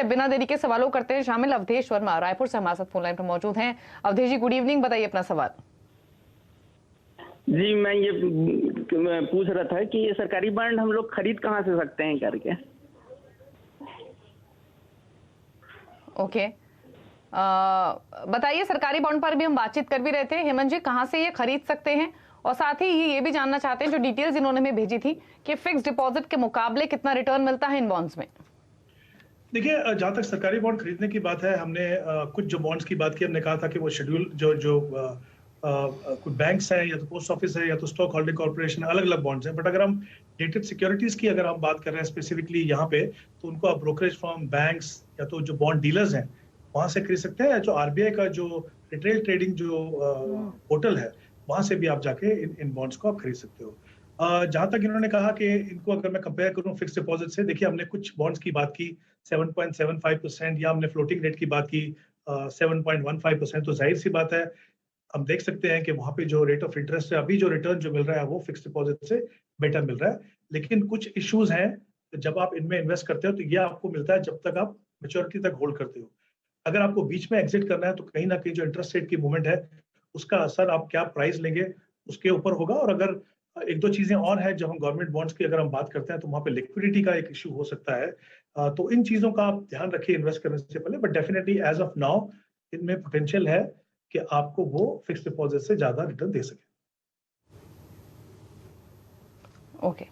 चलिए बिना देरी के सवालों करते हैं शामिल। अवधेश वर्मा रायपुर से हमारे साथ फोन लाइन पर मौजूद हैं। अवधेश जी, गुड इवनिंग, बताइए अपना सवाल। जी, मैं ये पूछ रहा था कि ये सरकारी बॉन्ड हम लोग खरीद कहाँ से सकते हैं करके। ओके, बताइए, सरकारी बॉन्ड पर भी हम बातचीत कर भी रहे थे। हेमंत जी, कहाँ से ये खरीद सकते हैं? और साथ ही ये भी जानना चाहते हैं, जो डिटेल्स इन्होंने हमें भेजी थी, कि फिक्स डिपॉजिट के मुकाबले कितना रिटर्न मिलता है इन बॉन्ड्स में। देखिए, जहां तक सरकारी बॉन्ड खरीदने की बात है, हमने कुछ जो बॉन्ड्स की बात की, हमने कहा था कि वो शेड्यूल जो जो कुछ बैंक्स है या तो पोस्ट ऑफिस है या तो स्टॉक होल्डिंग कॉर्पोरेशन, अलग अलग बॉन्ड्स हैं। बट अगर हम डेटेड सिक्योरिटीज की अगर हम बात कर रहे हैं स्पेसिफिकली यहाँ पे, तो उनको आप ब्रोकरेज फर्म, बैंक्स या तो जो बॉन्ड डीलर्स हैं वहां से खरीद सकते हैं, या जो आरबीआई का जो रिटेल ट्रेडिंग जो पोर्टल है वहां से भी आप जाके इन बॉन्ड्स को आप खरीद सकते हो। जहां तक इन्होंने कहा कि इनको अगर मैं कंपेयर करूं फिक्स डिपॉजिट से, देखिए हमने कुछ बॉन्ड्स की बात की 7.75%, या हमने फ्लोटिंग रेट की बात की 7.15%। तो जाहिर सी बात है, हम देख सकते हैं कि वहां पे जो रेट ऑफ इंटरेस्ट है, अभी जो रिटर्न जो मिल रहा है वो फिक्स डिपॉजिट से बेटर मिल रहा है। लेकिन कुछ इश्यूज हैं, जब आप इनमें इन्वेस्ट करते हो तो ये आपको मिलता है जब तक आप मेच्योरिटी तक होल्ड करते हो। अगर आपको बीच में एग्जिट करना है तो कहीं ना कहीं जो इंटरेस्ट रेट की मूवमेंट है उसका असर आप क्या प्राइस लेंगे उसके ऊपर होगा। और अगर एक दो चीजें और हैं, जब हम गवर्नमेंट बॉन्ड्स की अगर हम बात करते हैं तो वहां पे लिक्विडिटी का एक इशू हो सकता है। तो इन चीजों का आप ध्यान रखिए इन्वेस्ट करने से पहले। But definitely as of now इनमें पोटेंशियल है कि आपको वो फिक्स डिपॉजिट से ज्यादा रिटर्न दे सके। ओके,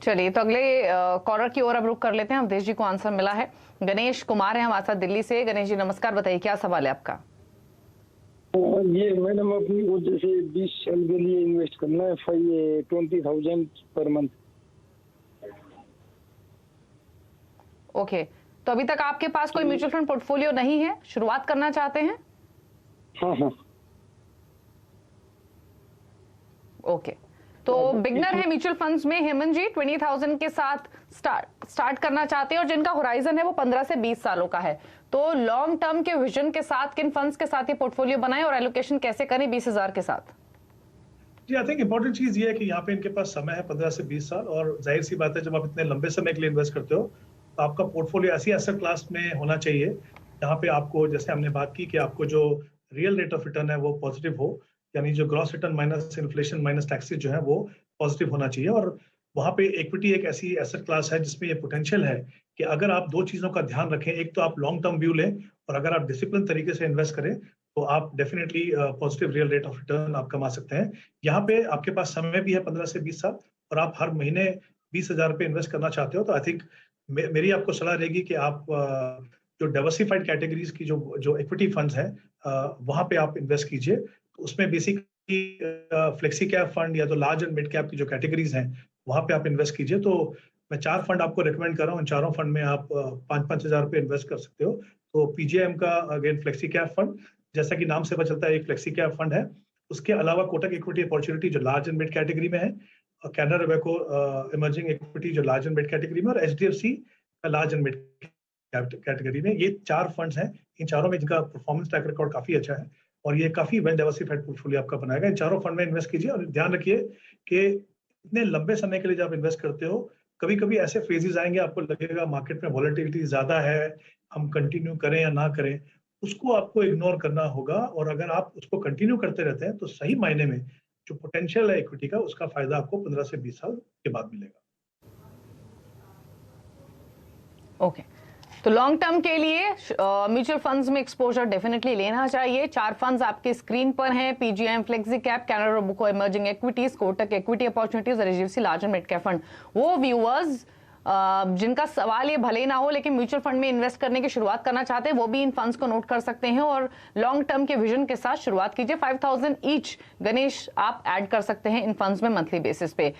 चलिए तो अगले कॉलर की ओर अब रुख कर लेते हैं। अवधेश जी को आंसर मिला है। गणेश कुमार है हमारे साथ दिल्ली से। गणेश जी नमस्कार, बताइए क्या सवाल है आपका? ये मैडम अपनी को जैसे 20 साल के लिए इन्वेस्ट करना है, 20,000 पर मंथ। ओके, तो अभी तक आपके पास कोई म्यूचुअल फंड पोर्टफोलियो नहीं है, शुरुआत करना चाहते हैं? हाँ हाँ। ओके, तो बिगनर है म्यूचुअल फंड्स में हेमंत जी, 20,000 के साथ स्टार्ट करना चाहते हैं और जिनका होराइजन है वो 15 से 20 सालों का है। तो लॉन्ग टर्म के विजन के साथ किन फंड्स के साथ ये पोर्टफोलियो बनाएं और एलोकेशन कैसे करें 20,000 के साथ? जी, आई थिंक इंपॉर्टेंट चीज ये है कि यहाँ पे इनके पास समय है 15 से 20 साल। और जाहिर सी बात है, जब आप इतने लंबे समय के लिए इन्वेस्ट करते हो तो आपका पोर्टफोलियो ऐसी एसेट क्लास में होना चाहिए जहाँ पे आपको, जैसे हमने बात की, कि आपको जो रियल रेट ऑफ रिटर्न है वो पॉजिटिव हो, यानी जो gross return minus inflation minus taxes जो है वो पॉजिटिव होना चाहिए। और वहाँ पे इक्विटी एक ऐसी एसेट क्लास है जिसमें ये पोटेंशियल है कि अगर आप दो चीजों का ध्यान रखें, एक तो आप लॉन्ग टर्म व्यू लें और अगर आप डिसिप्लिन तरीके से इन्वेस्ट करें तो आप definitely positive real rate of return आप कमा सकते हैं। यहाँ पे आपके पास समय भी है 15 से 20 साल, और आप हर महीने 20,000 रुपये इन्वेस्ट करना चाहते हो तो आई थिंक मेरी आपको सलाह रहेगी कि आप जो डाइवर्सिफाइड कैटेगरीज की जो इक्विटी फंड्स हैं वहां पे आप इन्वेस्ट कीजिए। तो उसमें बेसिकली फ्लेक्सी कैप फंड या तो लार्ज एंड मिड कैप की जो कैटेगरीज हैं वहां पे आप इन्वेस्ट कीजिए। तो मैं 4 फंड आपको रिकमेंड कर रहा हूँ। इन चारों फंड में आप 5-5 हजार रुपये इन्वेस्ट कर सकते हो। तो पीजेएम का अगेन फ्लेक्सी कैप फंड, जैसा कि नाम से पता चलता है एक फ्लेक्सी कैप फंड है। उसके अलावा कोटक इक्विटी अपॉर्चुनिटी जो लार्ज एंड मिड कैटेगरी में है, कैनरा रोबेको इमर्जिंग इक्विटी जो लार्ज एंड मिड कैटेगरी में, और HDFC large and mid category में। ये 4 फंड्स हैं, इन चारों में जिनका परफॉर्मेंस ट्रैक रिकॉर्ड काफी अच्छा है और ये काफी वेल डाइवर्सिफाइड पोर्टफोलियो आपका बनाएगा। इन चारों फंड में इन्वेस्ट कीजिए और ध्यान रखिए कि इतने लंबे समय के लिए जब इन्वेस्ट करते हो, कभी कभी ऐसे फेजेस आएंगे, आपको लगेगा मार्केट में वॉलेटिलिटी ज्यादा है, हम कंटिन्यू करें या ना करें, उसको आपको इग्नोर करना होगा। और अगर आप उसको कंटिन्यू करते रहते हैं तो सही मायने में जो पोटेंशियल है इक्विटी का, उसका फायदा आपको 15 से 20 साल के बाद मिलेगा। ओके, तो लॉन्ग टर्म के लिए म्यूचुअल फंड्स में एक्सपोजर डेफिनेटली लेना चाहिए। 4 फंड्स आपके स्क्रीन पर हैं, PGIM flexi cap, Canara Robeco emerging equities, Kotak equity opportunities और HDFC large and mid cap fund. वो व्यूअर्स जिनका सवाल ये भले ही ना हो लेकिन म्यूचुअल फंड में इन्वेस्ट करने की शुरुआत करना चाहते हैं, वो भी इन फंड्स को नोट कर सकते हैं और लॉन्ग टर्म के विजन के साथ शुरुआत कीजिए। 5,000 ईच गणेश आप ऐड कर सकते हैं इन फंड्स में मंथली बेसिस पे।